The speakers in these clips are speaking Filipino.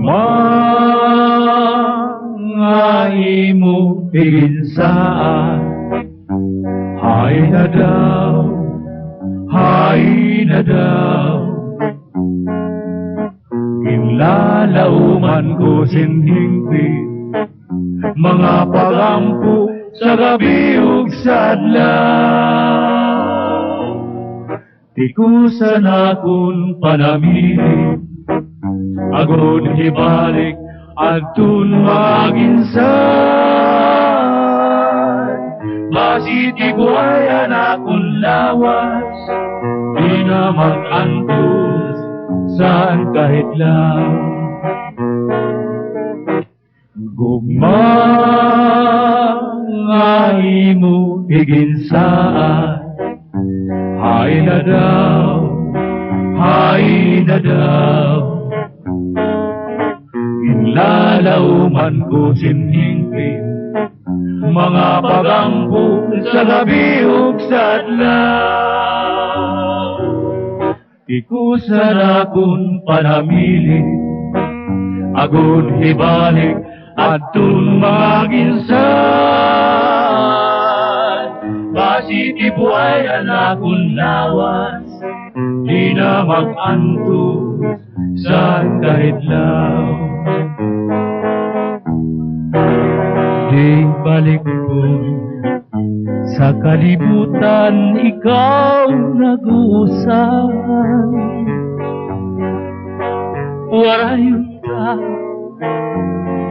Mga imo pinsaan, hay na daw, inlalauman ko sinhingpi, mga pagampo sa gabi ug sa adlaw. Tikusan akong panamili, agod ibalik adtun maginsan. Masiti buhayan akong lawas, di na mag-antos saan kahit lang. Gugma nga imo higinsaan, hay na daw, inlalauman ko sinhingpin, mga pagampo sa gabi ug sa adlaw. Ikusan akong panamili, agod ibalik adtun maginsan. Masiti buhayan akong lawas, di na mag-antos saan kahit lang. Di balik ko sa kalibutan, ikaw nag-uusap. Warayon ka,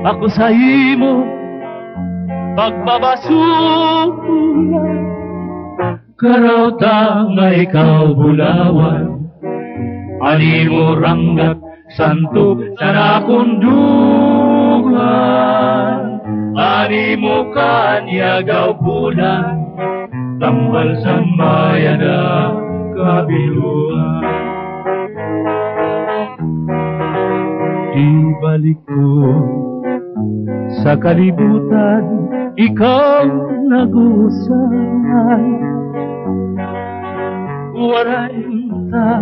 ako sa imo pagbabasulan. Karauta nga ikaw bulawan, animo ranggat santo sa nakong dugan. Animo kanyagaw bulan, tambal sa mayada kabiluan. Ibalik ko sa kalibutan, ikaw nag-uusap. Warayon ka,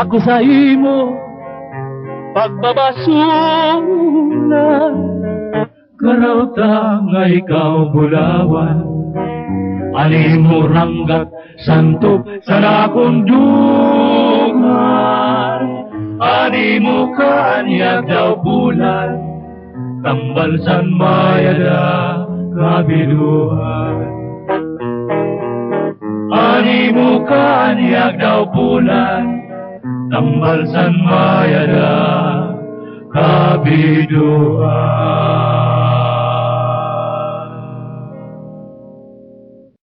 ako sa imo pagbabasulan. Karauta nga ikaw bulawan, animo ranggat santop sa nakong dugan. Animo kanyag daw bulan, tambal sa mayada kabiluan. Animo kanyag daw bulan, tambal sa mayada kabiluan.